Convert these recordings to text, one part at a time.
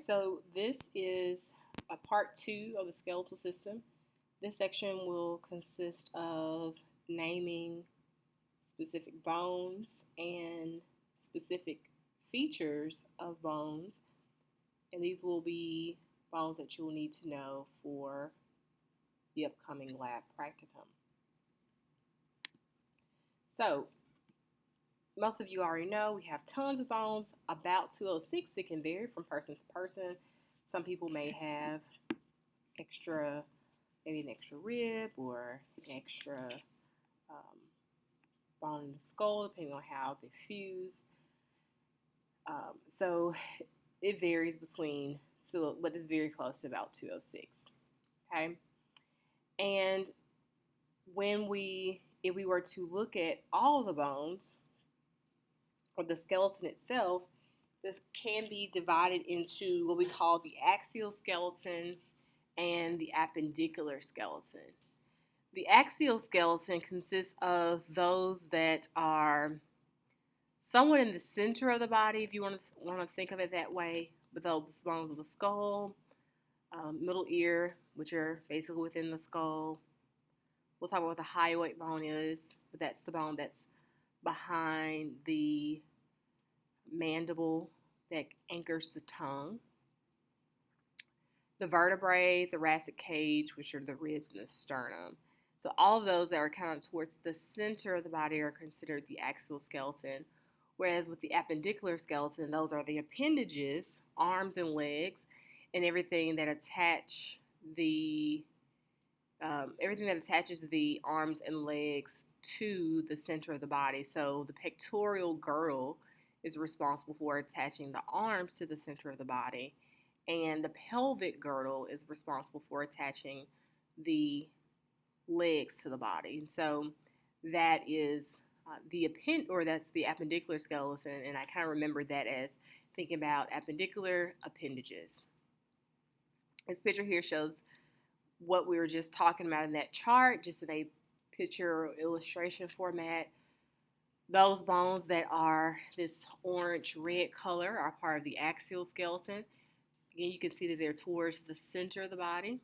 So this is a part two of the skeletal system. This section will consist of naming specific bones and specific features of bones, and these will be bones that you will need to know for the upcoming lab practicum. So most of you already know we have tons of bones, about 206. It can vary from person to person. Some people may have extra, maybe an extra rib or an extra um, bone in the skull, depending on how they fuse. So it varies between, but it's very close to about 206. Okay, and if we were to look at all the bones or the skeleton itself, this can be divided into what we call the axial skeleton and the appendicular skeleton. The axial skeleton consists of those that are somewhat in the center of the body, if you want to think of it that way, with those bones of the skull, middle ear, which are basically within the skull. We'll talk about what the hyoid bone is, but that's the bone that's behind the mandible that anchors the tongue. The vertebrae, thoracic cage, which are the ribs and the sternum. So all of those that are kind of towards the center of the body are considered the axial skeleton. Whereas with the appendicular skeleton, those are the appendages, arms and legs, and everything that attaches the arms and legs to the center of the body. So the pectoral girdle is responsible for attaching the arms to the center of the body, and the pelvic girdle is responsible for attaching the legs to the body. And so that is that's the appendicular skeleton, and I kind of remember that as thinking about appendicular appendages. This picture here shows what we were just talking about in that chart, just in a picture or illustration format. Those bones that are this orange-red color are part of the axial skeleton. Again, you can see that they're towards the center of the body.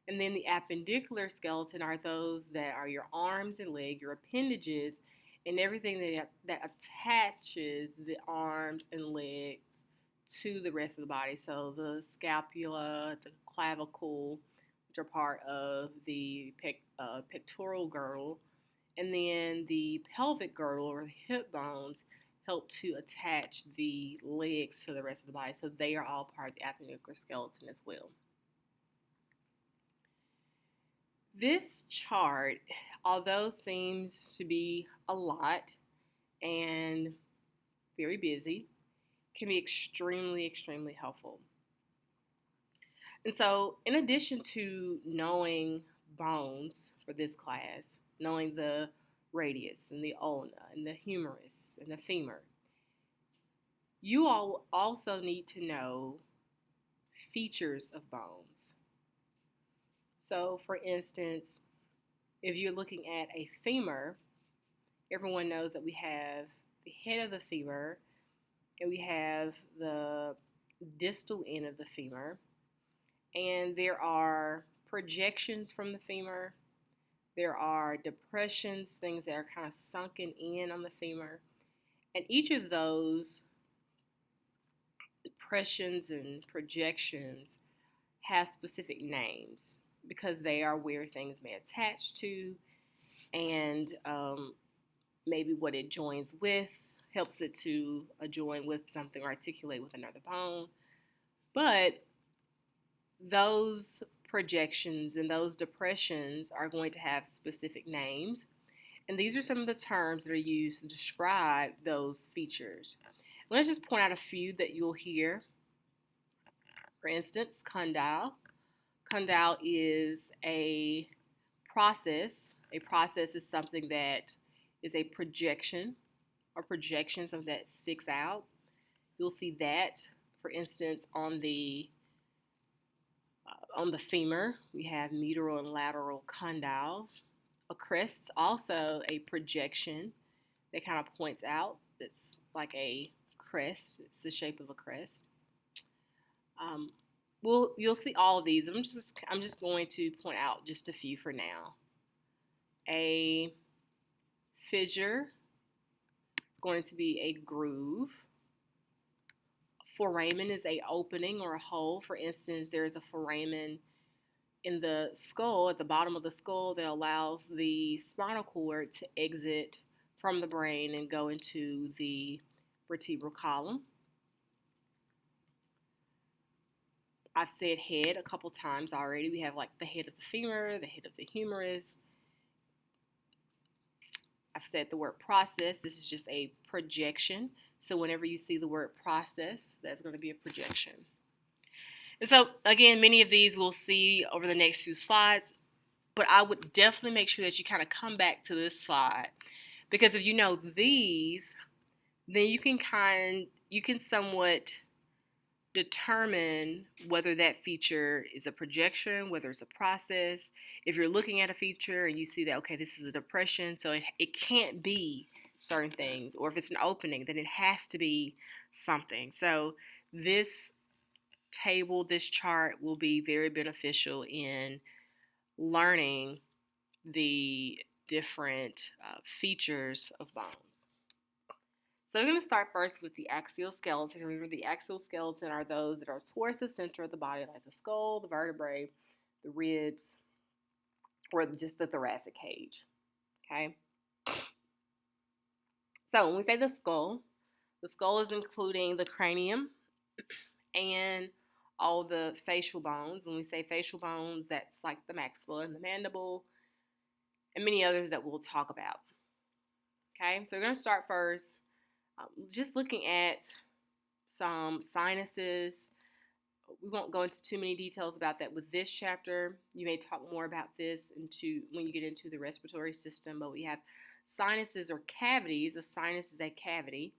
And then the appendicular skeleton are those that are your arms and legs, your appendages, and everything that attaches the arms and legs to the rest of the body. So the scapula, the clavicle, which are part of the pectoral girdle, and then the pelvic girdle or the hip bones help to attach the legs to the rest of the body. So they are all part of the appendicular skeleton as well. This chart, although seems to be a lot and very busy, can be extremely, extremely helpful. And so, in addition to knowing bones for this class, knowing the radius and the ulna and the humerus and the femur, you all also need to know features of bones. So, for instance, if you're looking at a femur, everyone knows that we have the head of the femur and we have the distal end of the femur, and there are projections from the femur. There are depressions, things that are kind of sunken in on the femur, and each of those depressions and projections have specific names because they are where things may attach to, and maybe what it joins with helps it to join with something or articulate with another bone. But those projections and those depressions are going to have specific names, and these are some of the terms that are used to describe those features. Let's just point out a few that you'll hear. For instance, condyle. Condyle is a process. A process is something that is a projection or projection, something that sticks out. You'll see that, for instance, on the femur, we have medial and lateral condyles. A crest is also a projection that kind of points out. That's like a crest. It's the shape of a crest. Um, you'll see all of these. I'm just going to point out just a few for now. A fissure is going to be a groove. Foramen is a opening or a hole. For instance, there's a foramen in the skull, at the bottom of the skull, that allows the spinal cord to exit from the brain and go into the vertebral column. I've said head a couple times already. We have like the head of the femur, the head of the humerus. I've said the word process. This is just a projection. So whenever you see the word process, that's going to be a projection. And so, again, many of these we'll see over the next few slides, but I would definitely make sure that you kind of come back to this slide, because if you know these, then you can somewhat determine whether that feature is a projection, whether it's a process. If you're looking at a feature and you see that, okay, this is a depression, so it can't be certain things, or if it's an opening, then it has to be something. So this table, this chart will be very beneficial in learning the different features of bones. So we're going to start first with the axial skeleton. Remember, the axial skeleton are those that are towards the center of the body, like the skull, the vertebrae, the ribs, or just the thoracic cage. Okay? So when we say the skull is including the cranium and all the facial bones. When we say facial bones, that's like the maxilla and the mandible and many others that we'll talk about. Okay, so we're going to start first just looking at some sinuses. We won't go into too many details about that with this chapter. You may talk more about this when you get into the respiratory system, but we have sinuses or cavities. A sinus is a cavity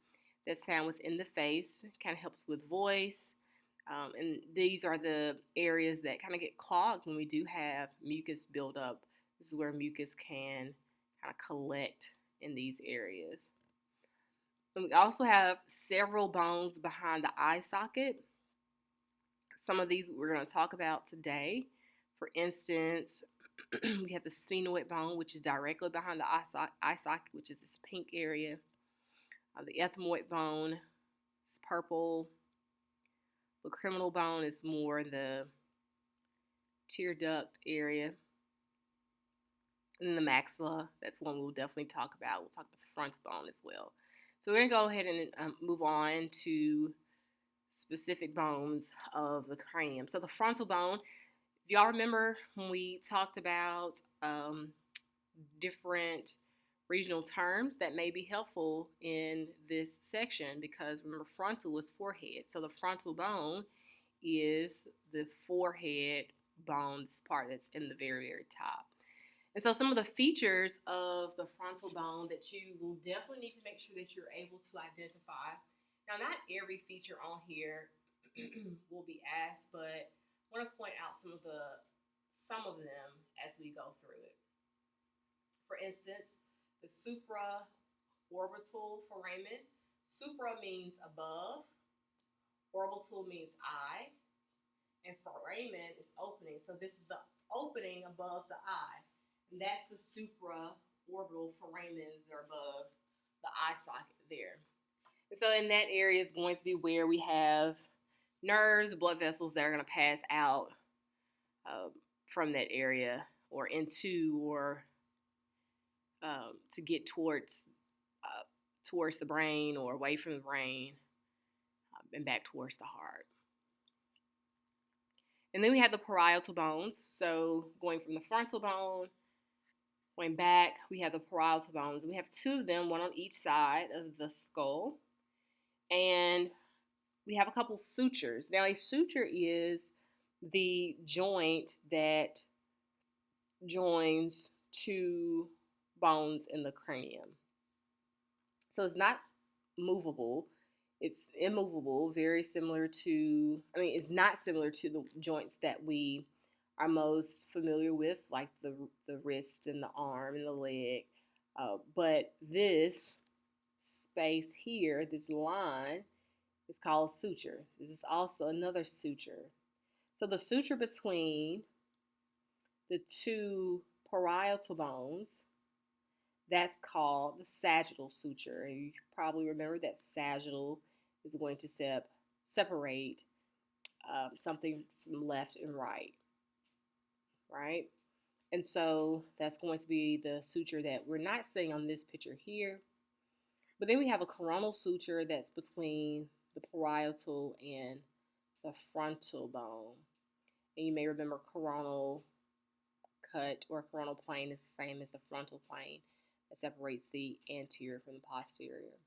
that's found within the face. It kind of helps with voice. And these are the areas that kind of get clogged when we do have mucus buildup. This is where mucus can kind of collect in these areas. And we also have several bones behind the eye socket. Some of these we're going to talk about today. For instance, we have the sphenoid bone, which is directly behind the eye socket, which is this pink area. The ethmoid bone is purple. The lacrimal bone is more the tear duct area. And then the maxilla, that's one we'll definitely talk about. We'll talk about the frontal bone as well. So we're going to go ahead and move on to specific bones of the cranium. So the frontal bone, if y'all remember when we talked about different regional terms that may be helpful in this section, because remember, frontal is forehead. So the frontal bone is the forehead bone, this part that's in the very, very top. And so some of the features of the frontal bone that you will definitely need to make sure that you're able to identify. Now, not every feature on here will be asked, but I want to point out some of them as we go through it. For instance, the supraorbital foramen. Supra means above, orbital means eye, and foramen is opening. So this is the opening above the eye. And that's the supraorbital foramens that are above the eye socket there. And so in that area is going to be where we have nerves, blood vessels that are going to pass out from that area or into or to get towards the brain or away from the brain and back towards the heart. And then we have the parietal bones. So going from the frontal bone, going back, we have the parietal bones. We have two of them, one on each side of the skull. And we have a couple sutures. Now, a suture is the joint that joins two bones in the cranium. So it's not movable. It's immovable, very similar to, it's not similar to the joints that we are most familiar with, like the wrist and the arm and the leg. But this space here, this line, It's called suture. This is also another suture. So the suture between the two parietal bones, that's called the sagittal suture. And you probably remember that sagittal is going to separate something from left and right, right? And so that's going to be the suture that we're not seeing on this picture here. But then we have a coronal suture that's between the parietal and the frontal bone. And you may remember coronal cut or coronal plane is the same as the frontal plane that separates the anterior from the posterior.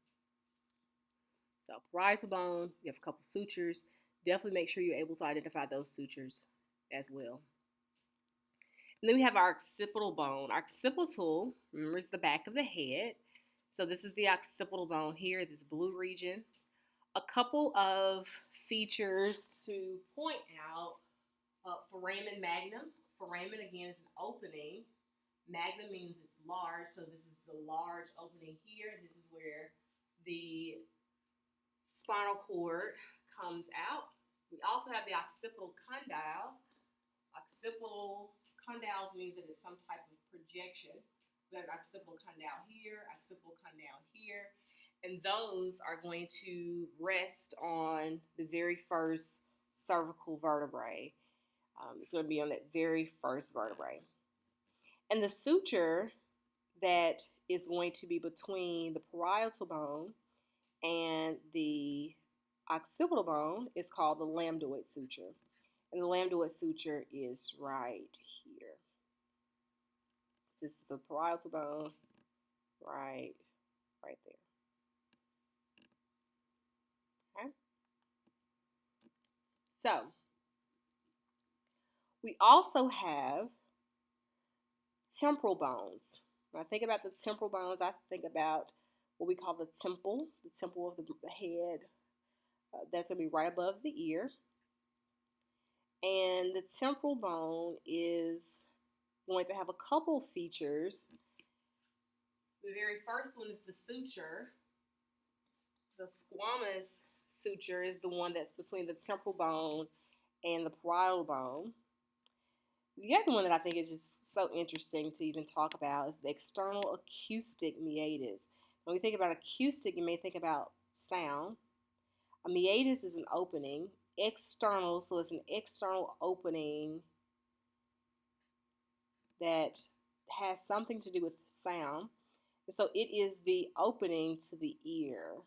So parietal bone, you have a couple sutures. Definitely make sure you're able to identify those sutures as well. And then we have our occipital bone. Occipital, remember, is the back of the head. So this is the occipital bone here, this blue region. A couple of features to point out. Foramen magnum. Foramen, again, is an opening. Magnum means it's large, so this is the large opening here. This is where the spinal cord comes out. We also have the occipital condyles. Occipital condyles means that it's some type of projection. We have occipital condyle here, occipital condyle here, and those are going to rest on the very first cervical vertebrae. It's going to be on that very first vertebrae. And the suture that is going to be between the parietal bone and the occipital bone is called the lambdoid suture. And the lambdoid suture is right here. This is the parietal bone right there. Okay? So, we also have temporal bones. When I think about the temporal bones, I think about what we call the temple of the head. That's going to be right above the ear. And the temporal bone is going to have a couple features. The very first one is the suture. The squamous suture is the one that's between the temporal bone and the parietal bone. The other one that I think is just so interesting to even talk about is the external acoustic meatus. When we think about acoustic, you may think about sound. A meatus is an opening. External, so it's an external opening that has something to do with sound. And so it is the opening to the ear.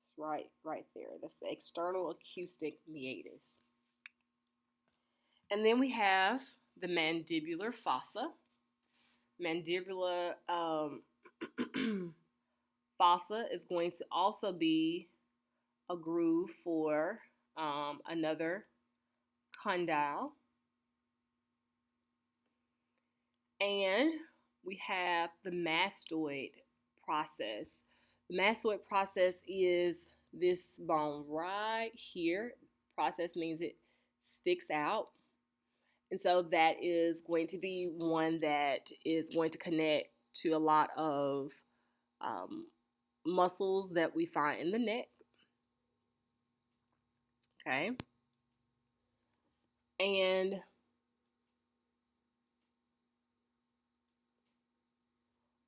It's right there. That's the external acoustic meatus. And then we have the mandibular fossa. Mandibular fossa is going to also be a groove for another condyle. And we have the mastoid process. The mastoid process is this bone right here. Process means it sticks out. And so that is going to be one that is going to connect to a lot of muscles that we find in the neck. Okay. And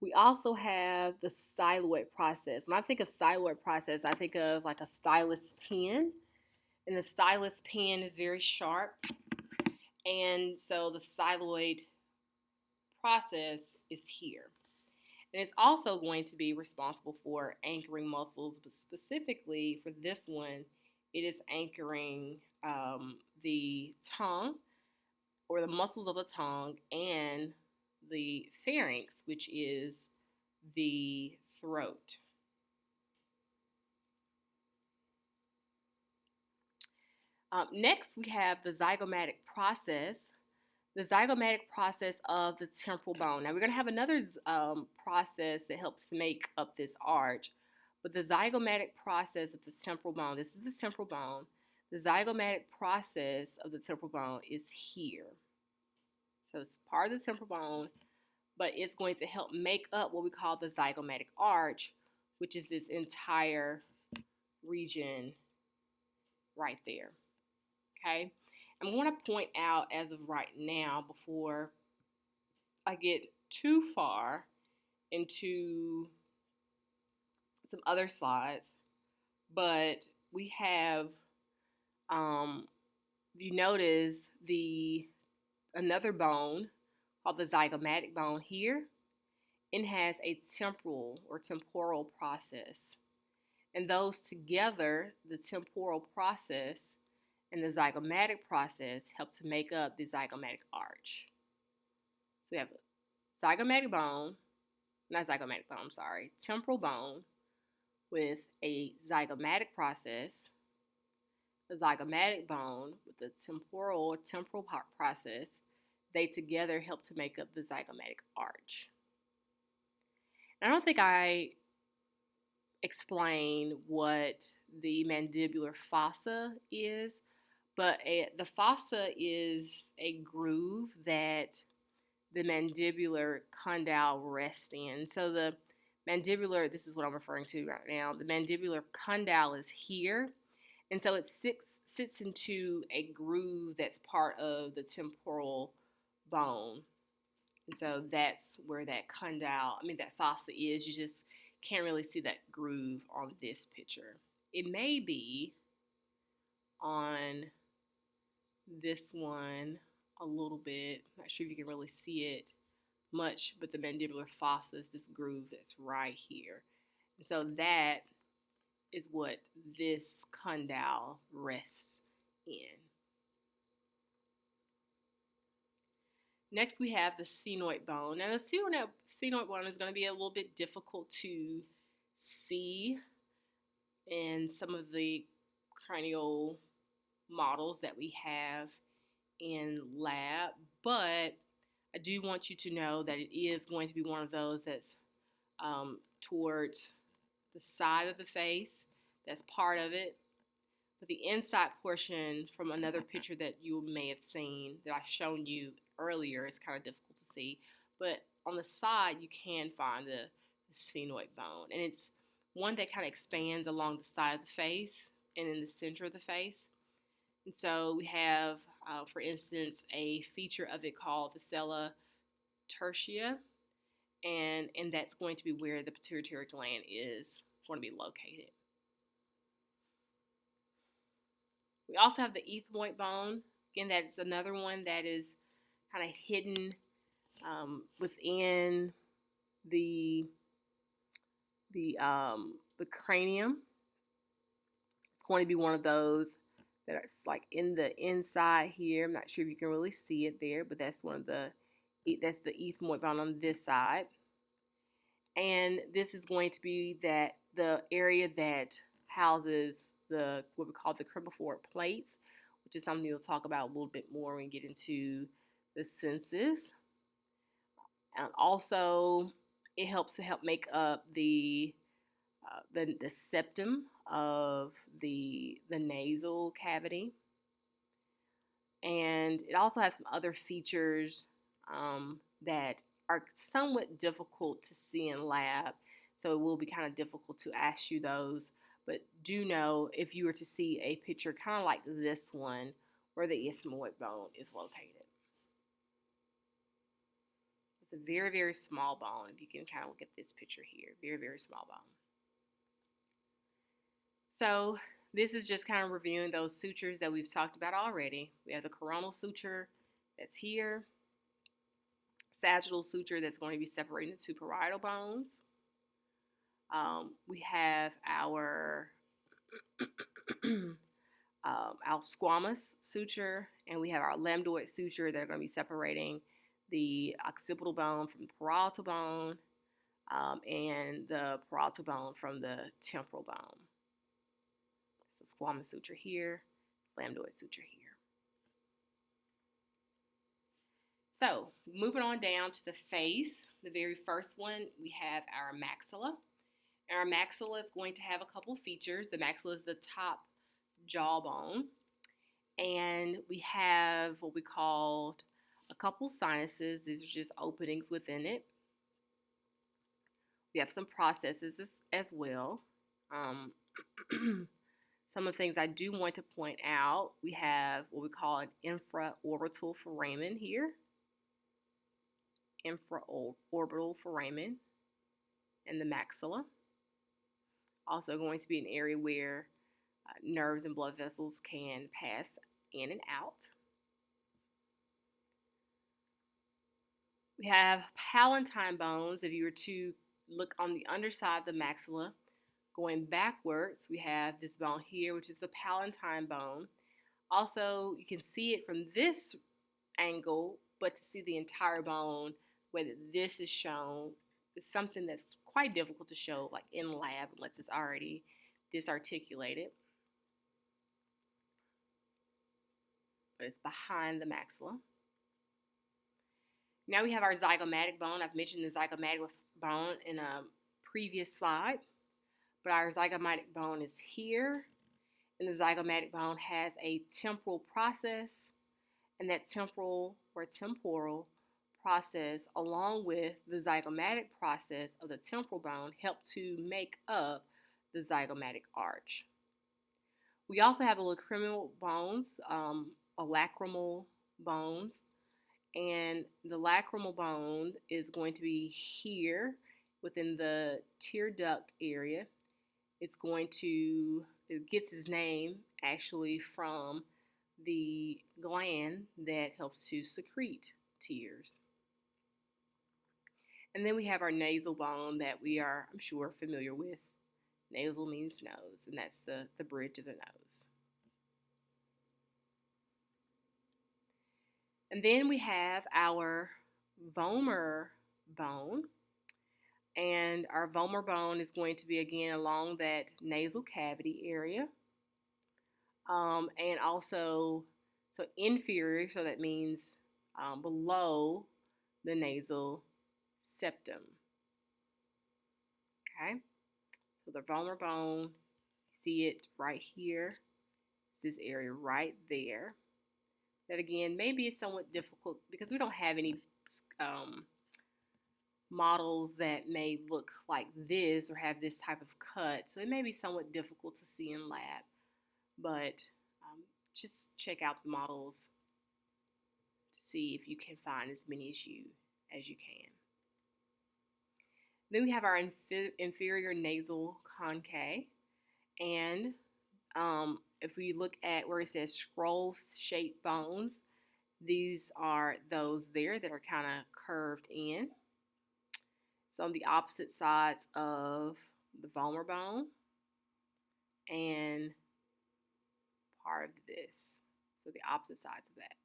we also have the styloid process. When I think of styloid process, I think of like a stylus pen. And the stylus pen is very sharp. And so the styloid process is here. And it's also going to be responsible for anchoring muscles, but specifically for this one, it is anchoring the tongue or the muscles of the tongue and the pharynx, which is the throat. Next, we have the zygomatic process. The zygomatic process of the temporal bone. Now, we're going to have another process that helps make up this arch, but the zygomatic process of the temporal bone, this is the temporal bone. The zygomatic process of the temporal bone is here. So it's part of the temporal bone, but it's going to help make up what we call the zygomatic arch, which is this entire region right there. Okay. I'm going to point out as of right now, before I get too far into some other slides, but we have, if you notice, another bone called the zygomatic bone here. It has a temporal process. And those together, the temporal process and the zygomatic process, help to make up the zygomatic arch. So we have a zygomatic bone, not zygomatic bone, I'm sorry, temporal bone with a zygomatic process, the zygomatic bone with the temporal process. They together help to make up the zygomatic arch. And I don't think I explain what the mandibular fossa is, but the fossa is a groove that the mandibular condyle rests in. So the mandibular, this is what I'm referring to right now, the mandibular condyle is here, and so it sits into a groove that's part of the temporal bone. And so that's where that that fossa is. You just can't really see that groove on this picture. It may be on this one a little bit. Not sure if you can really see it much, but the mandibular fossa is this groove that's right here. And so that is what this condyle rests in. Next, we have the sphenoid bone. Now, the sphenoid bone is going to be a little bit difficult to see in some of the cranial models that we have in lab, but I do want you to know that it is going to be one of those that's towards the side of the face. That's part of it. But the inside portion from another picture that you may have seen that I've shown you earlier is kind of difficult to see. But on the side, you can find the sphenoid bone. And it's one that kind of expands along the side of the face and in the center of the face. And so we have, for instance, a feature of it called the sella tertia, and that's going to be where the pituitary gland is going to be located. We also have the ethmoid bone. Again, that's another one that is kind of hidden within the cranium. It's going to be one of those that are like in the inside here. I'm not sure if you can really see it there, but that's that's the ethmoid bone on this side. And this is going to be the area that houses what we call the cribriform plates, which is something we'll talk about a little bit more when we get into the senses. And also, it helps to help make up the septum of the nasal cavity. And it also has some other features that are somewhat difficult to see in lab, so it will be kind of difficult to ask you those. But do know, if you were to see a picture kind of like this one, where the ethmoid bone is located. It's a very, very small bone. If you can kind of look at this picture here, very, very small bone. So this is just kind of reviewing those sutures that we've talked about already. We have the coronal suture that's here, sagittal suture that's going to be separating the two parietal bones. We have our squamous suture, and we have our lambdoid suture that are going to be separating the occipital bone from the parietal bone, and the parietal bone from the temporal bone. So squamous suture here, lambdoid suture here. So moving on down to the face, the very first one, we have our maxilla. Our maxilla is going to have a couple features. The maxilla is the top jawbone, and we have what we called a couple sinuses. These are just openings within it. We have some processes as well. Some of the things I do want to point out, we have what we call an infraorbital foramen here, infraorbital foramen, and the maxilla. Also going to be an area where nerves and blood vessels can pass in and out. We have palatine bones. If you were to look on the underside of the maxilla, going backwards, we have this bone here, which is the palatine bone. Also, you can see it from this angle, but to see the entire bone, whether this is shown, is something that's quite difficult to show, like in lab, unless it's already disarticulated. But it's behind the maxilla. Now we have our zygomatic bone. I've mentioned the zygomatic bone in a previous slide, but our zygomatic bone is here, and the zygomatic bone has a temporal process, and that temporal or temporal process, along with the zygomatic process of the temporal bone, help to make up the zygomatic arch. We also have the lacrimal bones, lacrimal bones, and the lacrimal bone is going to be here within the tear duct area. It gets its name actually from the gland that helps to secrete tears. And then we have our nasal bone that we are, I'm sure, familiar with. Nasal means nose, and that's the bridge of the nose. And then we have our vomer bone. And our vomer bone is going to be, again, along that nasal cavity area. And also, so inferior, so that means below the nasal septum. Okay? So the vomer bone, see it right here, this area right there. That again, maybe it's somewhat difficult because we don't have any models that may look like this or have this type of cut. So it may be somewhat difficult to see in lab, but just check out the models to see if you can find as many as you can. Then we have our inferior nasal conchae, and if we look at where it says scroll-shaped bones, these are those there that are kind of curved in. It's on the opposite sides of the vomer bone and part of this. So the opposite sides of that.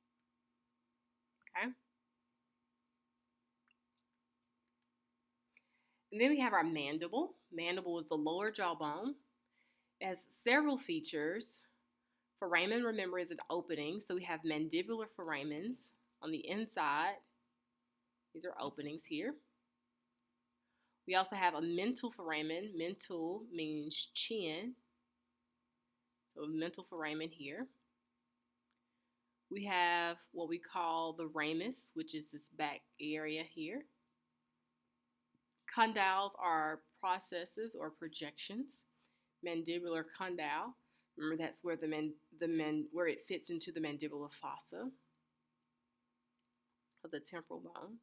Okay? And then we have our mandible. Mandible is the lower jawbone. It has several features. Foramen, remember, is an opening. So we have mandibular foramens on the inside. These are openings here. We also have a mental foramen. Mental means chin. So a mental foramen here. We have what we call the ramus, which is this back area here. Condyles are processes or projections. Mandibular condyle, remember that's where where it fits into the mandibular fossa of the temporal bone.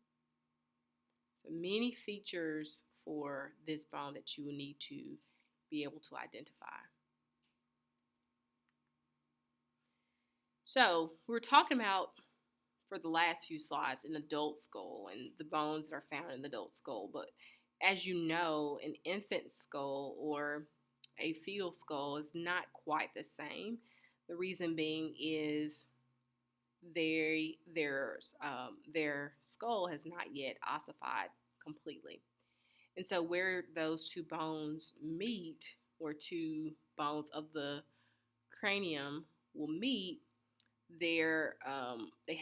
So many features for this bone that you will need to be able to identify. So we're talking about, for the last few slides, an adult skull and the bones that are found in the adult skull. But as you know, an infant skull or a fetal skull is not quite the same. The reason being is their skull has not yet ossified completely. And so where those two bones meet, or two bones of the cranium will meet, they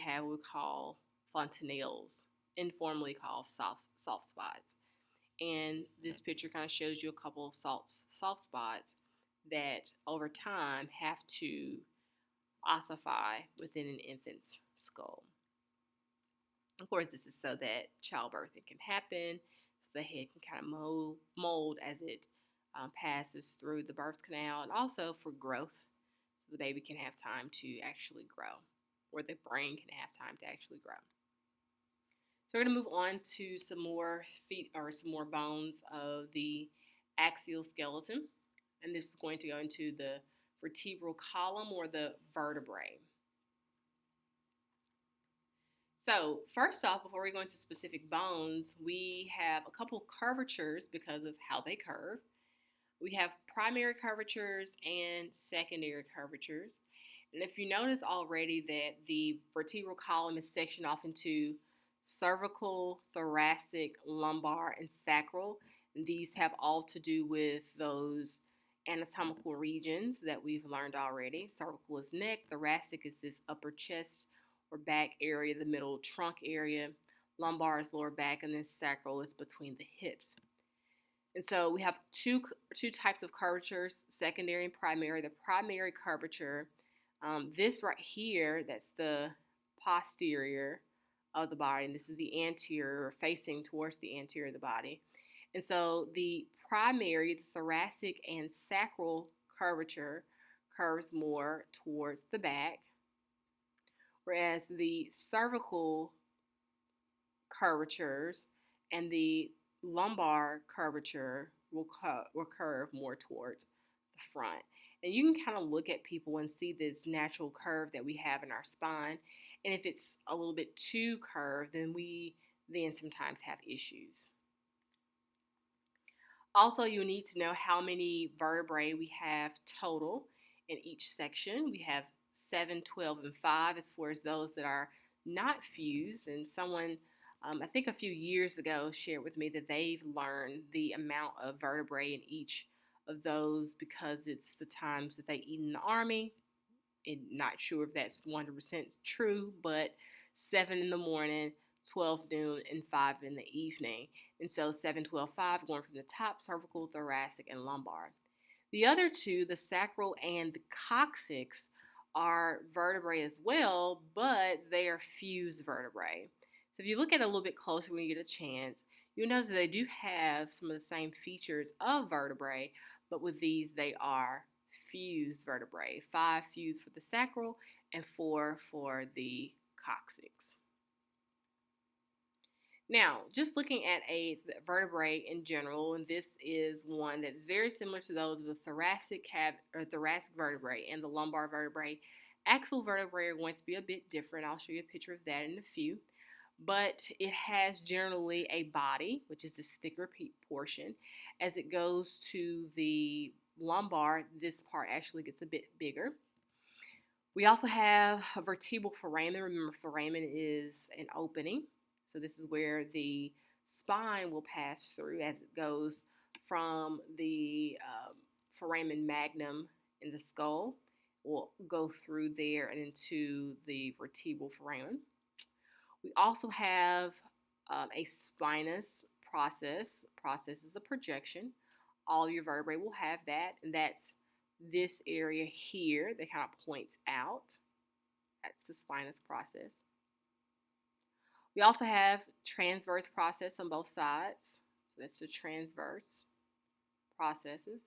have what we call fontanelles, informally called soft spots. And this picture kind of shows you a couple of soft spots that over time have to ossify within an infant's skull. Of course, this is so that childbirth can happen, so the head can kind of mold as it passes through the birth canal, and also for growth, so the baby can have time to actually grow, or the brain can have time to actually grow. So we're going to move on to some more feet or some more bones of the axial skeleton, and this is going to go into the vertebral column or the vertebrae. So first off, before we go into specific bones, we have a couple curvatures because of how they curve. We have primary curvatures and secondary curvatures. And if you notice already that the vertebral column is sectioned off into cervical, thoracic, lumbar, and sacral, and these have all to do with those anatomical regions that we've learned already. Cervical is neck, thoracic is this upper chest or back area, the middle trunk area, lumbar is lower back, and then sacral is between the hips. And so we have two types of curvatures, secondary and primary. The primary curvature, this right here, that's the posterior of the body, and this is the anterior, facing towards the anterior of the body. And so the primary, the thoracic and sacral curvature curves more towards the back, whereas the cervical curvatures and the lumbar curvature will curve more towards the front. And you can kind of look at people and see this natural curve that we have in our spine. And if it's a little bit too curved, then we sometimes have issues. Also, you need to know how many vertebrae we have total in each section. We have 7, 12, and 5 as far as those that are not fused. And someone, I think a few years ago, shared with me that they've learned the amount of vertebrae in each of those because it's the times that they eat in the Army. And not sure if that's 100% true, but 7 in the morning, 12 noon, and 5 in the evening. And so 7, 12, 5 going from the top, cervical, thoracic, and lumbar. The other two, the sacral and the coccyx, are vertebrae as well, but they are fused vertebrae. So if you look at it a little bit closer when you get a chance, you'll notice that they do have some of the same features of vertebrae, but with these they are fused vertebrae. 5 fused for the sacral and 4 for the coccyx. Now, just looking at a vertebrae in general, and this is one that is very similar to those of the thoracic vertebrae and the lumbar vertebrae. Axial vertebrae are going to be a bit different. I'll show you a picture of that in a few. But it has generally a body, which is this thicker portion. As it goes to the lumbar, this part actually gets a bit bigger. We also have a vertebral foramen. Remember, foramen is an opening. So this is where the spine will pass through as it goes from the foramen magnum in the skull. Will go through there and into the vertebral foramen. We also have a spinous process. Process is a projection. All your vertebrae will have that, and that's this area here that kind of points out. That's the spinous process. We also have transverse process on both sides. So that's the transverse processes.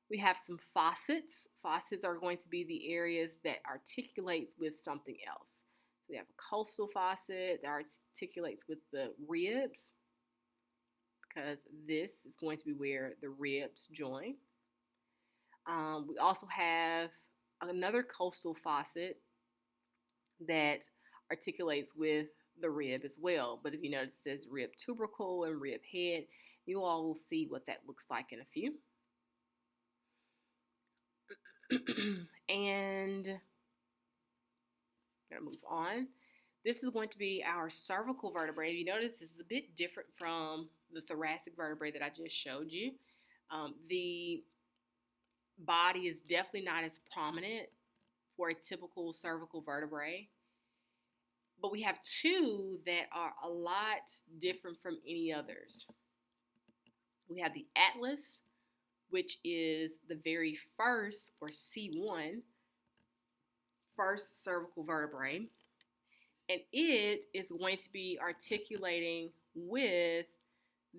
We have some facets. Facets are going to be the areas that articulates with something else. So we have a costal facet that articulates with the ribs, because this is going to be where the ribs join. We also have another costal facet that articulates with the rib as well. But if you notice, it says rib tubercle and rib head. You all will see what that looks like in a few. And I'm going to move on. This is going to be our cervical vertebrae. You notice this is a bit different from the thoracic vertebrae that I just showed you. The body is definitely not as prominent for a typical cervical vertebrae. But we have two that are a lot different from any others. We have the atlas, which is the very first, or C1, first cervical vertebrae. And it is going to be articulating with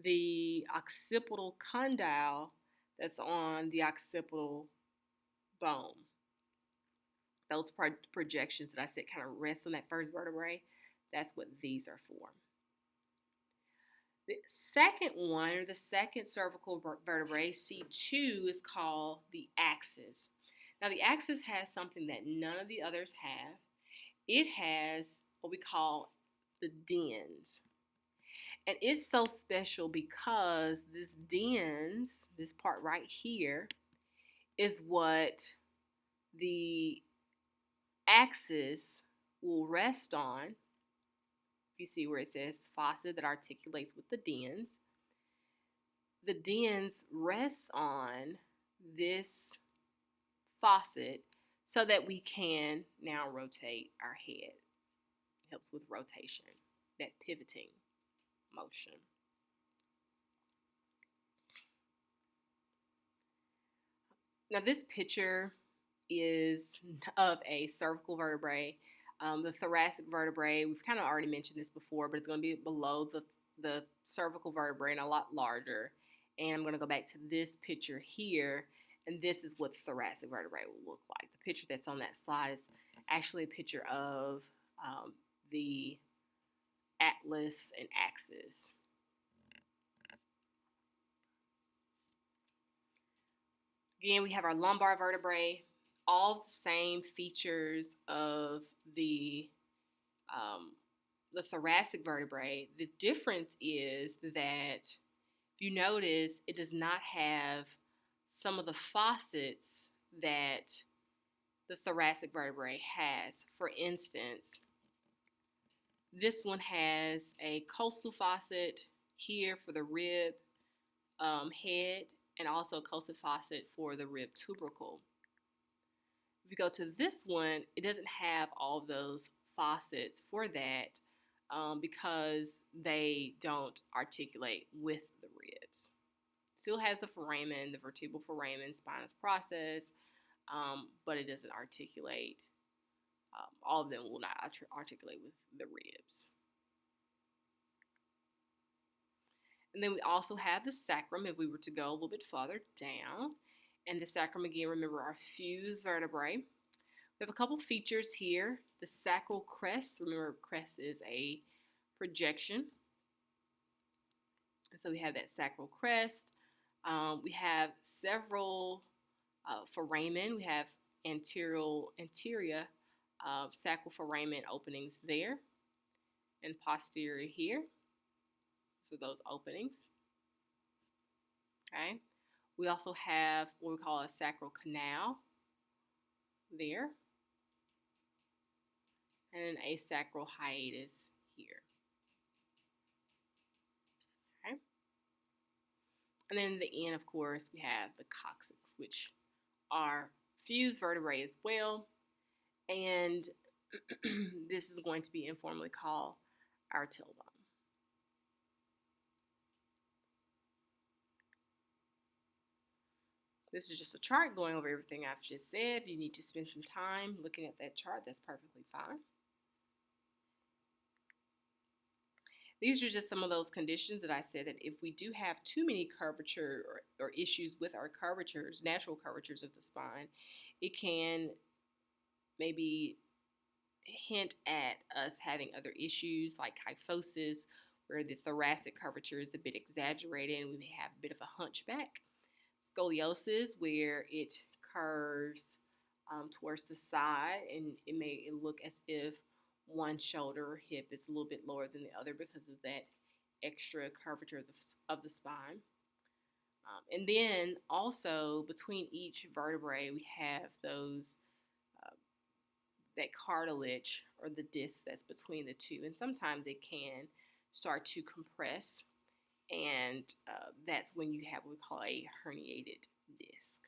the occipital condyle that's on the occipital bone. Those projections that I said kind of rest on that first vertebrae, that's what these are for. The second one, or the second cervical vertebrae, C2, is called the axis. Now, the axis has something that none of the others have. It has what we call the dens. And it's so special because this dens, this part right here, is what the axis will rest on. If you see where it says fossa that articulates with the dens, the dens rests on this faucet so that we can now rotate our head. It helps with rotation, that pivoting motion. Now this picture is of a cervical vertebrae. The thoracic vertebrae, we've kind of already mentioned this before, but it's going to be below the cervical vertebrae and a lot larger. And I'm going to go back to this picture here, and this is what the thoracic vertebrae will look like. The picture that's on that slide is actually a picture of the atlas and axis. Again, we have our lumbar vertebrae, all the same features of the thoracic vertebrae. The difference is that if you notice, it does not have some of the faucets that the thoracic vertebrae has. For instance, this one has a costal faucet here for the rib head, and also a costal faucet for the rib tubercle. If you go to this one, it doesn't have all of those faucets for that because they don't articulate with the ribs. Still has the foramen, the vertebral foramen, spinous process, but it doesn't articulate. All of them will not articulate with the ribs. And then we also have the sacrum if we were to go a little bit farther down. And the sacrum, again, remember, our fused vertebrae. We have a couple features here. The sacral crest, remember, crest is a projection. And so we have that sacral crest. We have several foramen. We have anterior sacral foramen openings there, and posterior here. So those openings. Okay. We also have what we call a sacral canal there, and an asacral hiatus here. Okay. And then the end, of course, we have the coccyx, which are fused vertebrae as well. And this is going to be informally called our tailbone. This is just a chart going over everything I've just said. If you need to spend some time looking at that chart, that's perfectly fine. These are just some of those conditions that I said that if we do have too many curvature or issues with our curvatures, natural curvatures of the spine, it can maybe hint at us having other issues like kyphosis, where the thoracic curvature is a bit exaggerated and we may have a bit of a hunchback. Scoliosis, where it curves towards the side, and it may look as if one shoulder or hip is a little bit lower than the other because of that extra curvature of the spine. And then also between each vertebrae, we have those that cartilage or the disc that's between the two, and sometimes it can start to compress. And that's when you have what we call a herniated disc.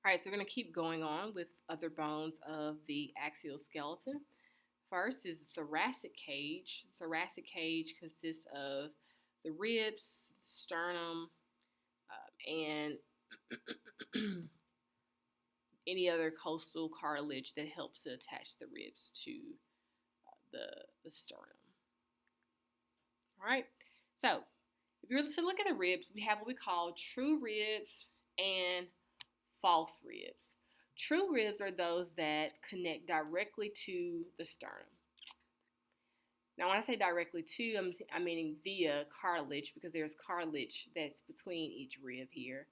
All right, so we're going to keep going on with other bones of the axial skeleton. First is the thoracic cage. The thoracic cage consists of the ribs, the sternum, and any other costal cartilage that helps to attach the ribs to the sternum. All right, so If you were to look at the ribs, we have what we call true ribs and false ribs. True ribs are those that connect directly to the sternum. Now, when I say directly to, I'm meaning via cartilage because there's cartilage that's between each rib here.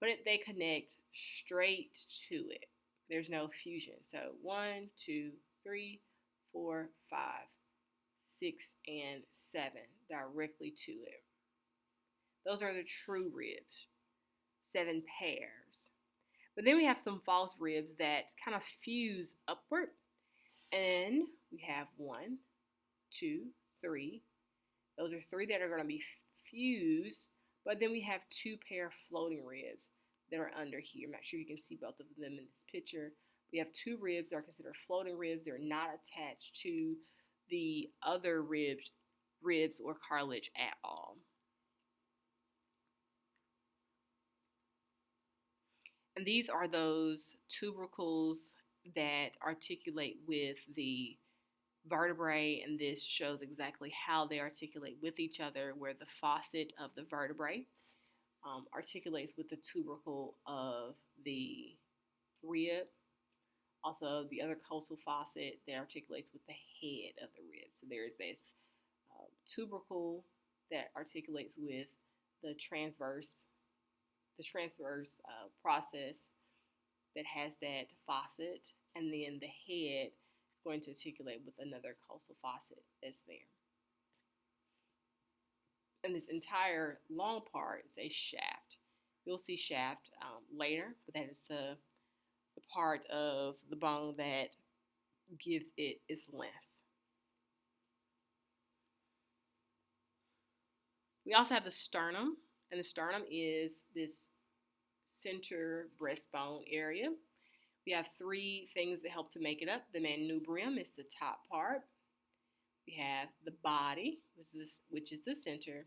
But they connect straight to it. There's no fusion. So 1, 2, 3, 4, 5, 6, and 7 directly to it. Those are the true ribs, 7 pairs. But then we have some false ribs that kind of fuse upward. And we have 1, 2, 3. Those are 3 that are going to be fused. But then we have 2 pair of floating ribs that are under here. I'm not sure you can see both of them in this picture. We have 2 ribs that are considered floating ribs. They're not attached to the other ribs or cartilage at all. And these are those tubercles that articulate with the vertebrae, and this shows exactly how they articulate with each other, where the facet of the vertebrae articulates with the tubercle of the rib. Also, the other costal facet that articulates with the head of the rib. So there's this tubercle that articulates with the transverse process that has that facet, and then the head is going to articulate with another costal facet that's there. And this entire long part is a shaft. You'll see shaft later, but that is the part of the bone that gives it its length. We also have the sternum, and the sternum is this center breastbone area. We have 3 things that help to make it up. The manubrium is the top part. We have the body, which is the center,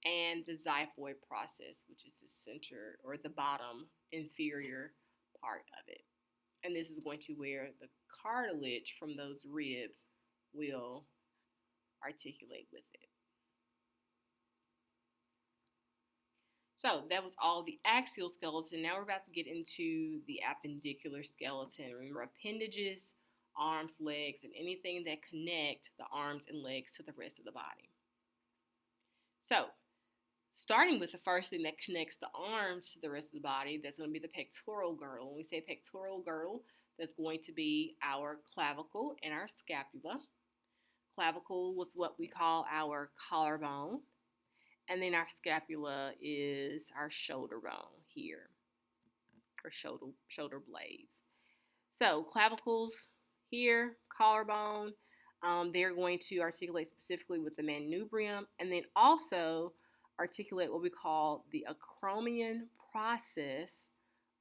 and the xiphoid process, which is the center or the bottom inferior part of it. And this is going to where the cartilage from those ribs will articulate with it. So that was all the axial skeleton. Now we're about to get into the appendicular skeleton. Remember, appendages, arms, legs, and anything that connect the arms and legs to the rest of the body. So, starting with the first thing that connects the arms to the rest of the body, that's going to be the pectoral girdle. When we say pectoral girdle, that's going to be our clavicle and our scapula. Clavicle was what we call our collarbone. And then our scapula is our shoulder bone here, or shoulder blades. So clavicles here, collarbone, they're going to articulate specifically with the manubrium, and then also articulate what we call the acromion process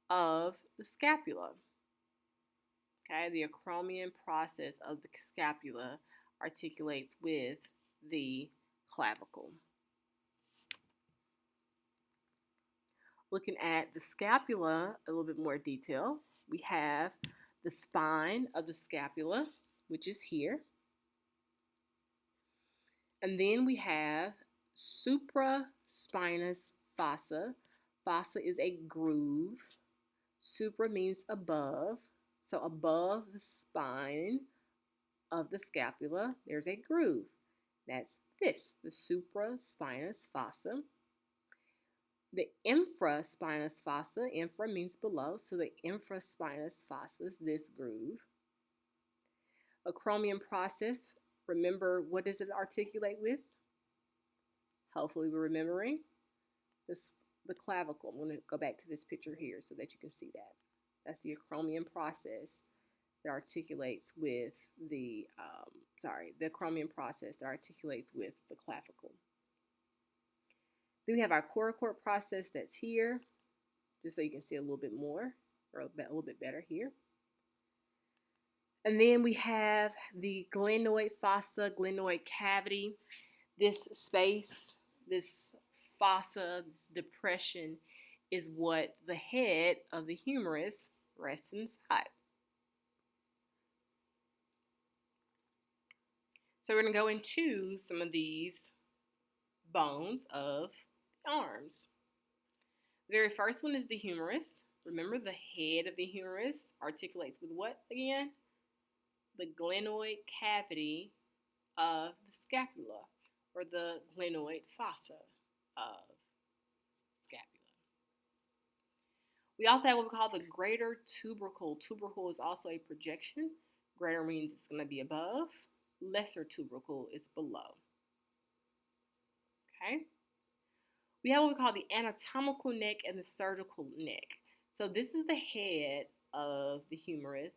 of the scapula. Okay, the acromion process of the scapula articulates with the clavicle. Looking at the scapula a little bit more detail, we have the spine of the scapula, which is here. And then we have supraspinous fossa. Fossa is a groove. Supra means above. So above the spine of the scapula, there's a groove. That's this, the supraspinous fossa. The infraspinous fossa, infra means below, so the infraspinous fossa is this groove. Acromion process, remember, what does it articulate with? Hopefully we're remembering the clavicle. I'm going to go back to this picture here so that you can see that. That's the acromion process that articulates with the acromion process that articulates with the clavicle. Then we have our coracoid process that's here, just so you can see a little bit more, or a little bit better here. And then we have the glenoid fossa, glenoid cavity. This space, this fossa, this depression, is what the head of the humerus rests inside. So we're going to go into some of these bones of the arms. The very first one is the humerus. Remember, the head of the humerus articulates with what again? The glenoid cavity of the scapula, or the glenoid fossa of scapula. We also have what we call the greater tubercle. Tubercle is also a projection. Greater means it's going to be above. Lesser tubercle is below. Okay? We have what we call the anatomical neck and the surgical neck. So this is the head of the humerus.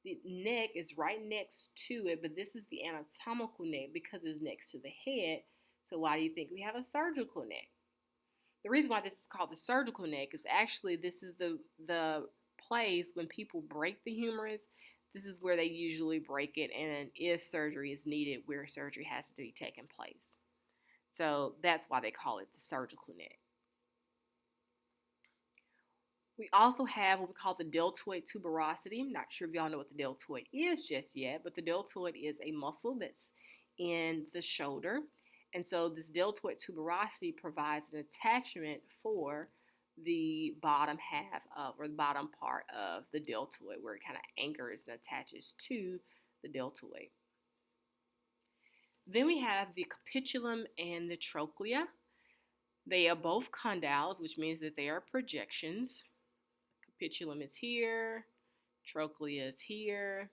The neck is right next to it, but this is the anatomical neck because it's next to the head. So why do you think we have a surgical neck? The reason why this is called the surgical neck is actually this is the place when people break the humerus. This is where they usually break it, and if surgery is needed, where surgery has to be taking place. So that's why they call it the surgical neck. We also have what we call the deltoid tuberosity. I'm not sure if y'all know what the deltoid is just yet, but the deltoid is a muscle that's in the shoulder. And so this deltoid tuberosity provides an attachment for the bottom half of, or the bottom part of the deltoid, where it kind of anchors and attaches to the deltoid. Then we have the capitulum and the trochlea. They are both condyles, which means that they are projections. Capitulum is here, trochlea is here,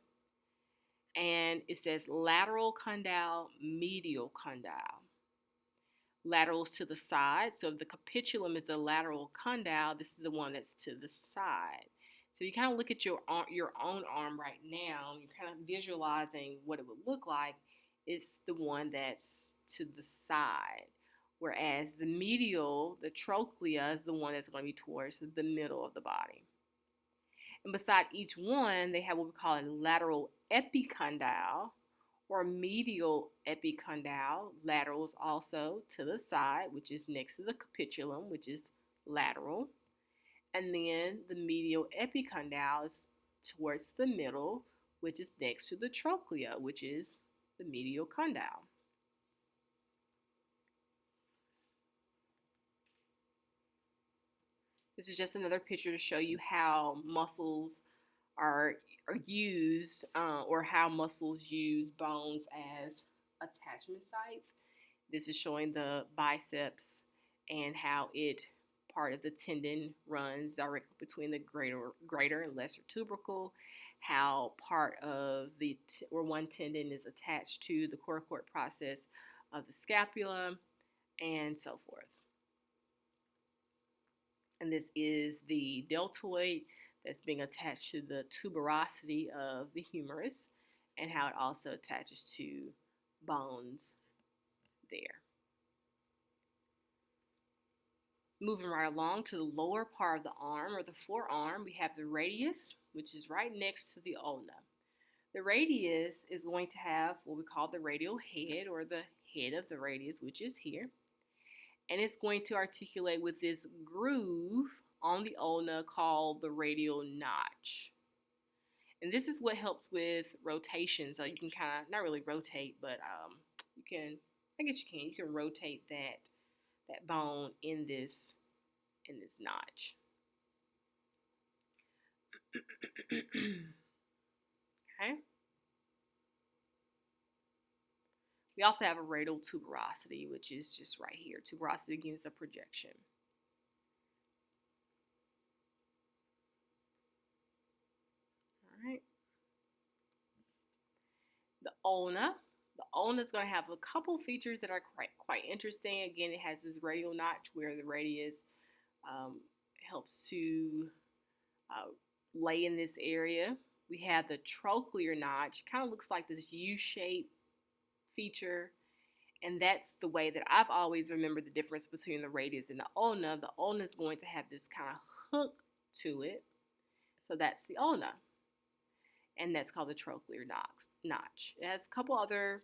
and it says lateral condyle, medial condyle. Lateral is to the side, so if the capitulum is the lateral condyle, this is the one that's to the side. So you kind of look at your own arm right now, and you're kind of visualizing what it would look like. It's the one that's to the side. Whereas the medial, the trochlea, is the one that's going to be towards the middle of the body. And beside each one, they have what we call a lateral epicondyle or medial epicondyle. Lateral is also to the side, which is next to the capitulum, which is lateral. And then the medial epicondyle is towards the middle, which is next to the trochlea, which is the medial condyle. This is just another picture to show you how muscles are used, or how muscles use bones as attachment sites. This is showing the biceps and how part of the tendon runs directly between the greater and lesser tubercle, how part of one tendon is attached to the coracoid process of the scapula, and so forth. And this is the deltoid that's being attached to the tuberosity of the humerus, and how it also attaches to bones there. Moving right along to the lower part of the arm, or the forearm, we have the radius, which is right next to the ulna. The radius is going to have what we call the radial head, or the head of the radius, which is here. And it's going to articulate with this groove on the ulna called the radial notch. And this is what helps with rotation. So you can kind of, not really rotate, but you can, I guess you can rotate that bone in this notch. Okay. We also have a radial tuberosity, which is just right here. Tuberosity, again, is a projection. All right. The ulna. The ulna is going to have a couple features that are quite interesting. Again, it has this radial notch where the radius helps to lay in this area. We have the trochlear notch. Kind of looks like this U-shaped feature. And that's the way that I've always remembered the difference between the radius and the ulna. The ulna is going to have this kind of hook to it. So that's the ulna. And that's called the trochlear notch. It has a couple other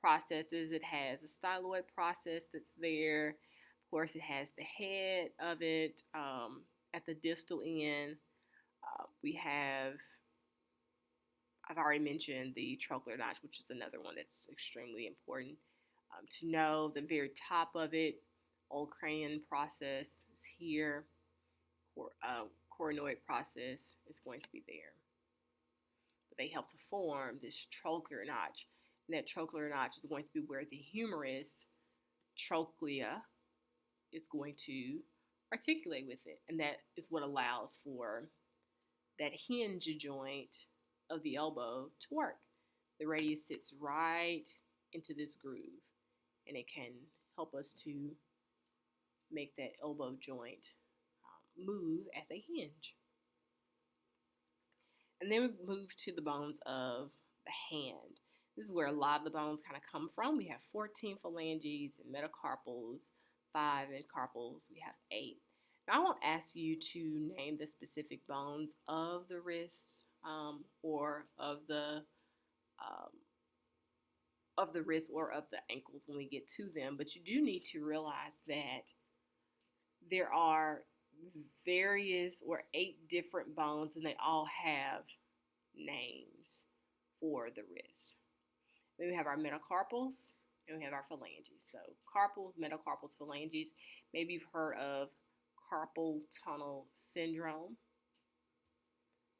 processes. It has a styloid process that's there. Of course, it has the head of it at the distal end. I've already mentioned the trochlear notch, which is another one that's extremely important. To know the very top of it, old cranial process is here, coronoid process is going to be there. But they help to form this trochlear notch. And that trochlear notch is going to be where the humerus trochlea is going to articulate with it. And that is what allows for that hinge joint of the elbow to work. The radius sits right into this groove, and it can help us to make that elbow joint move as a hinge. And then we move to the bones of the hand. This is where a lot of the bones kind of come from. We have 14 phalanges and metacarpals, 5 and carpals. We have 8. Now, I won't ask you to name the specific bones of the wrist or of the wrist or of the ankles when we get to them, but you do need to realize that there are various or 8 different bones, and they all have names for the wrist. Then we have our metacarpals, and we have our phalanges. So carpals, metacarpals, phalanges. Maybe you've heard of carpal tunnel syndrome.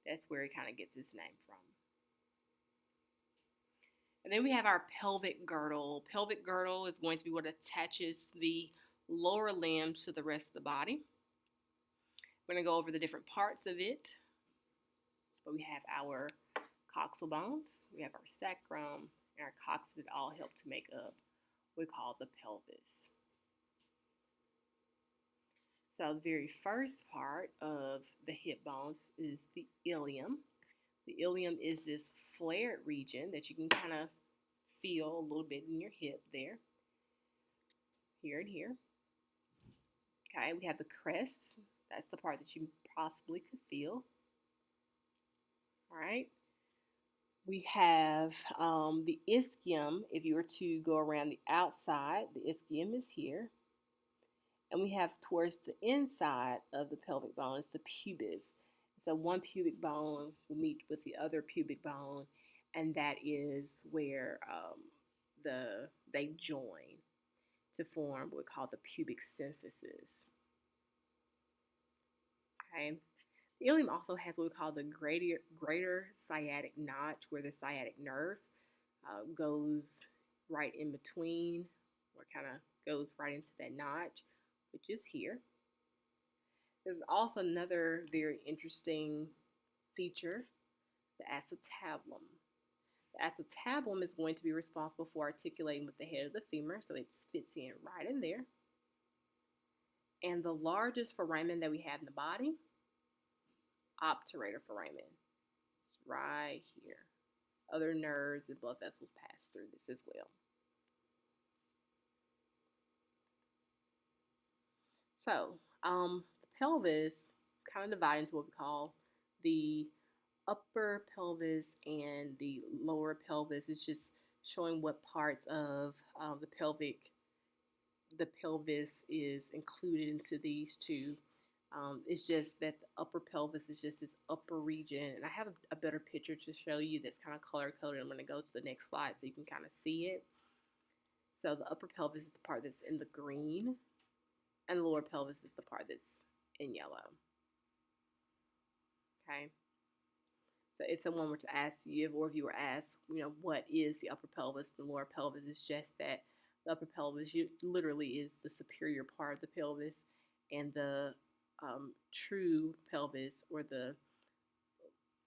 That's where it kind of gets its name from. And then we have our pelvic girdle. Pelvic girdle is going to be what attaches the lower limbs to the rest of the body. We're going to go over the different parts of it. But we have our coxal bones, we have our sacrum, and our coccyx that all help to make up what we call the pelvis. So the very first part of the hip bones is the ilium. The ilium is this flared region that you can kind of feel a little bit in your hip there, here and here. Okay, we have the crest. That's the part that you possibly could feel. All right. We have the ischium. If you were to go around the outside, the ischium is here. And we have towards the inside of the pelvic bone is the pubis. So one pubic bone will meet with the other pubic bone, and that is where they join to form what we call the pubic symphysis. Okay. The ilium also has what we call the greater sciatic notch, where the sciatic nerve goes right in between, or kind of goes right into that notch, which is here. There's also another very interesting feature, the acetabulum. The acetabulum is going to be responsible for articulating with the head of the femur, so it fits in right in there. And the largest foramen that we have in the body, obturator foramen. It's right here. Other nerves and blood vessels pass through this as well. So, the pelvis kind of divided into what we call the upper pelvis and the lower pelvis. It's just showing what parts of the pelvis is included into these two. It's just that the upper pelvis is just this upper region, and I have a better picture to show you that's kind of color coded. I'm going to go to the next slide so you can kind of see it. So the upper pelvis is the part that's in the green, and the lower pelvis is the part that's in yellow. Okay. So if someone were to ask you, or if you were asked, what is the upper pelvis, the lower pelvis, it's just that the upper pelvis literally is the superior part of the pelvis, and the true pelvis, or the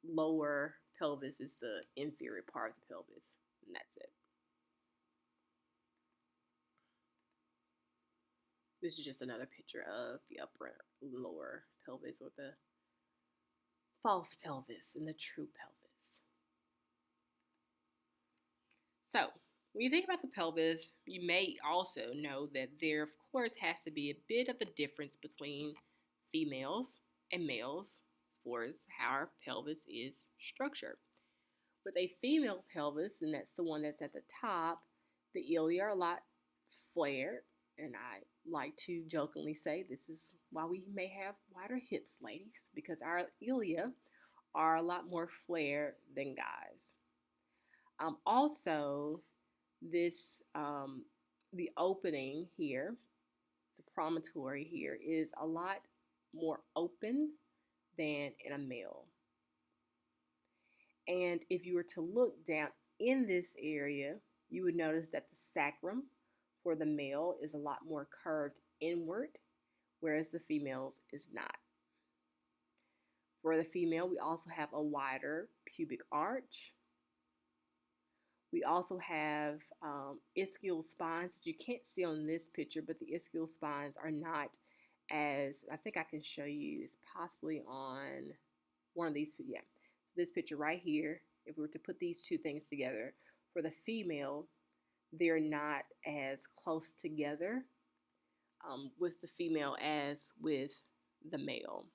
lower pelvis, is the inferior part of the pelvis, and that's it. This is just another picture of the upper and lower pelvis, or the false pelvis and the true pelvis. So, when you think about the pelvis, you may also know that there, of course, has to be a bit of a difference between females and males as far as how our pelvis is structured. With a female pelvis, and that's the one that's at the top, the ilia are a lot flared, and I like to jokingly say this is why we may have wider hips, ladies, because our ilia are a lot more flared than guys. Also, this the opening here, the promontory here, is a lot more open than in a male. And if you were to look down in this area, you would notice that the sacrum for the male is a lot more curved inward, whereas the female's is not. For the female, we also have a wider pubic arch. We also have ischial spines that you can't see on this picture, but the ischial spines are not as, I think I can show you, it's possibly on one of these, yeah. So this picture right here, if we were to put these two things together, for the female, they're not as close together with the female as with the male.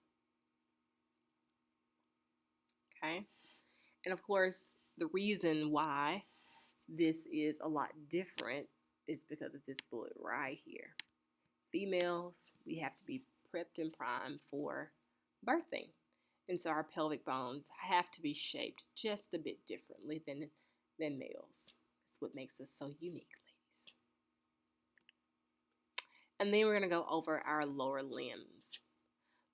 Okay? And of course, the reason why this is a lot different is because of this bullet right here. Females, we have to be prepped and primed for birthing. And so our pelvic bones have to be shaped just a bit differently than males. That's what makes us so unique, ladies. And then we're going to go over our lower limbs.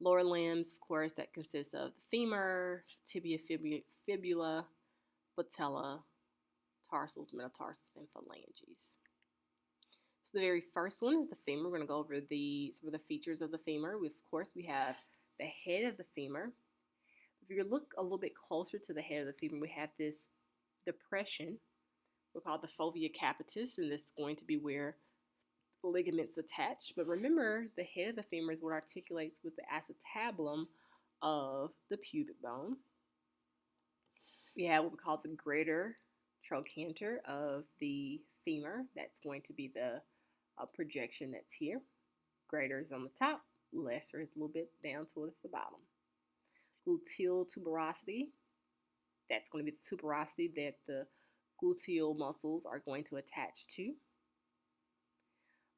Lower limbs, of course, that consists of the femur, tibia, fibula, patella, tarsals, metatarsals, and phalanges. So the very first one is the femur. We're going to go over some of the features of the femur. Of course, we have the head of the femur. If you look a little bit closer to the head of the femur, we have this depression. We're called the fovea capitis, and this is going to be where ligaments attach. But remember, the head of the femur is what articulates with the acetabulum of the pubic bone. We have what we call the greater trochanter of the femur. That's going to be the projection that's here. Greater is on the top, lesser is a little bit down towards the bottom. Gluteal tuberosity, that's going to be the tuberosity that the gluteal muscles are going to attach to.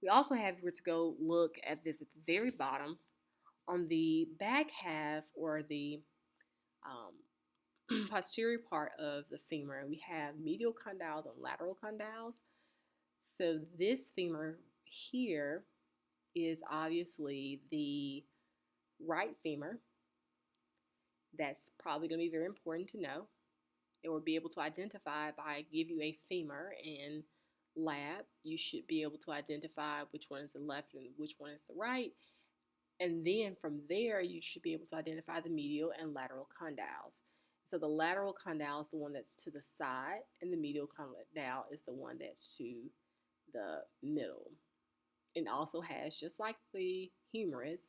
We also have, if we're to go look at this at the very bottom, on the back half or the posterior part of the femur, we have medial condyles and lateral condyles. So this femur here is obviously the right femur. That's probably going to be very important to know. It will be able to identify if I give you a femur in lab, you should be able to identify which one is the left and which one is the right. And then from there, you should be able to identify the medial and lateral condyles. So the lateral condyle is the one that's to the side, and the medial condyle is the one that's to the middle. It also has, just like the humerus,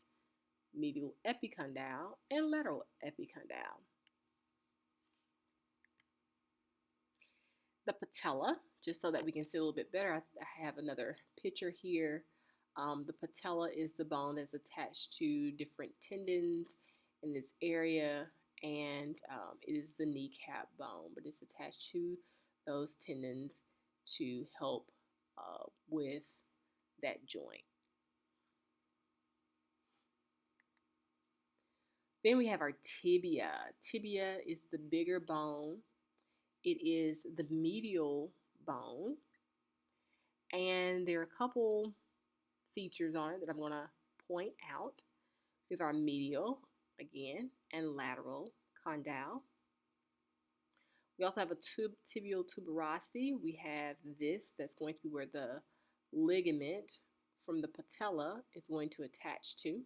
medial epicondyle and lateral epicondyle. The patella, just so that we can see a little bit better, I have another picture here. The patella is the bone that's attached to different tendons in this area, and it is the kneecap bone, but it's attached to those tendons to help with that joint. Then we have our tibia. Tibia is the bigger bone. It is the medial bone. And there are a couple features on it that I'm going to point out. With our medial, again, and lateral condyle. We also have a tibial tuberosity. We have this that's going to be where the ligament from the patella is going to attach to.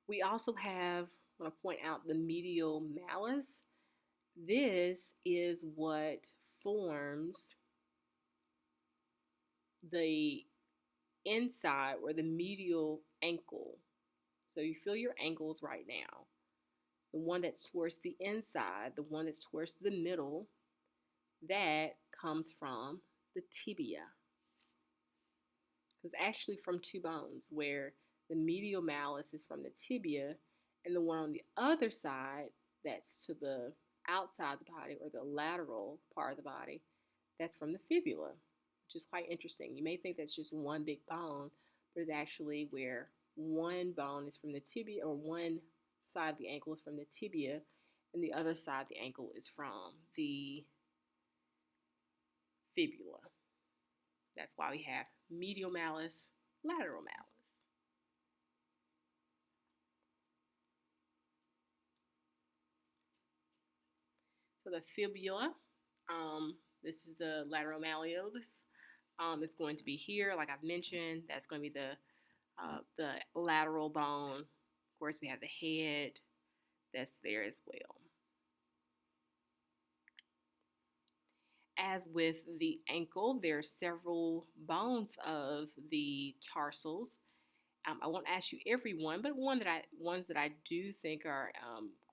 We also have, I want to point out the medial malleus. This is what forms the inside or the medial ankle. So you feel your ankles right now. The one that's towards the inside, the one that's towards the middle, that comes from the tibia. It's actually from two bones, where the medial malleus is from the tibia, and the one on the other side that's to the outside of the body, or the lateral part of the body, that's from the fibula, which is quite interesting. You may think that's just one big bone, but it's actually where one bone is from the tibia, or one side of the ankle is from the tibia, and the other side of the ankle is from the fibula. That's why we have medial malleus, lateral malleus. So the fibula, this is the lateral malleolus. It's going to be here, like I've mentioned. That's going to be the lateral bone. Of course, we have the head. That's there as well. As with the ankle, there are several bones of the tarsals. I won't ask you every one, but ones that I do think are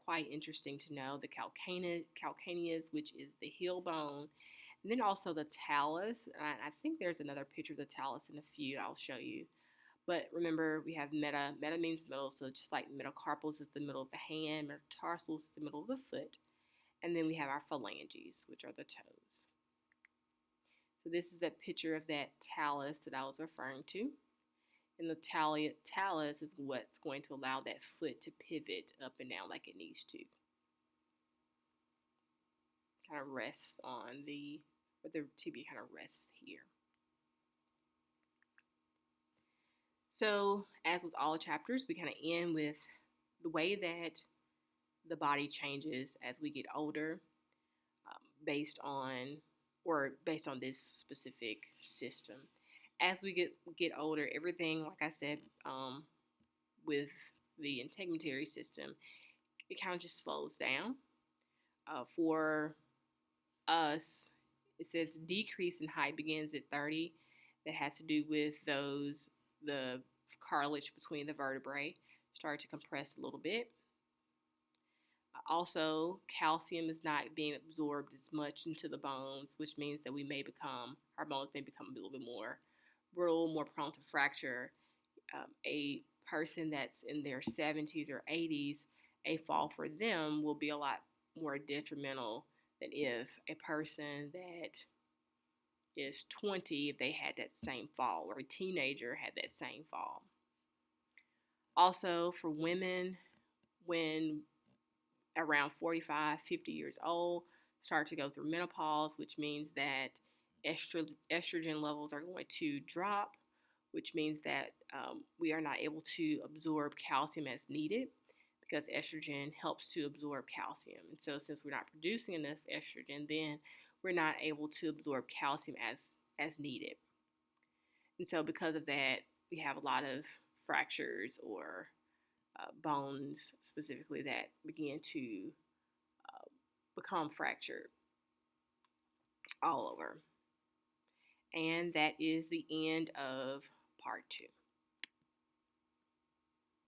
quite interesting to know: the calcaneus, which is the heel bone, and then also the talus. I think there's another picture of the talus in a few I'll show you. But remember, we have meta. Meta means middle, so just like metacarpals is the middle of the hand, metatarsals is the middle of the foot, and then we have our phalanges, which are the toes. So this is that picture of that talus that I was referring to. And the talus is what's going to allow that foot to pivot up and down like it needs to. Kind of rests on the tibia kind of rests here. So as with all chapters, we kind of end with the way that the body changes as we get older, based on this specific system. As we get older, everything, like I said, with the integumentary system, it kind of just slows down. For us, it says decrease in height begins at 30. That has to do with the cartilage between the vertebrae start to compress a little bit. Also, calcium is not being absorbed as much into the bones, which means that our bones may become a little bit more brittle, more prone to fracture. A person that's in their 70s or 80s, a fall for them will be a lot more detrimental than if a person that is 20, if they had that same fall, or a teenager had that same fall. Also, for women, when around 45, 50 years old, start to go through menopause, which means that estrogen levels are going to drop, which means that we are not able to absorb calcium as needed, because estrogen helps to absorb calcium. And so since we're not producing enough estrogen, then we're not able to absorb calcium as needed. And so because of that, we have a lot of fractures or bones specifically that begin to become fractured all over. And that is the end of part 2.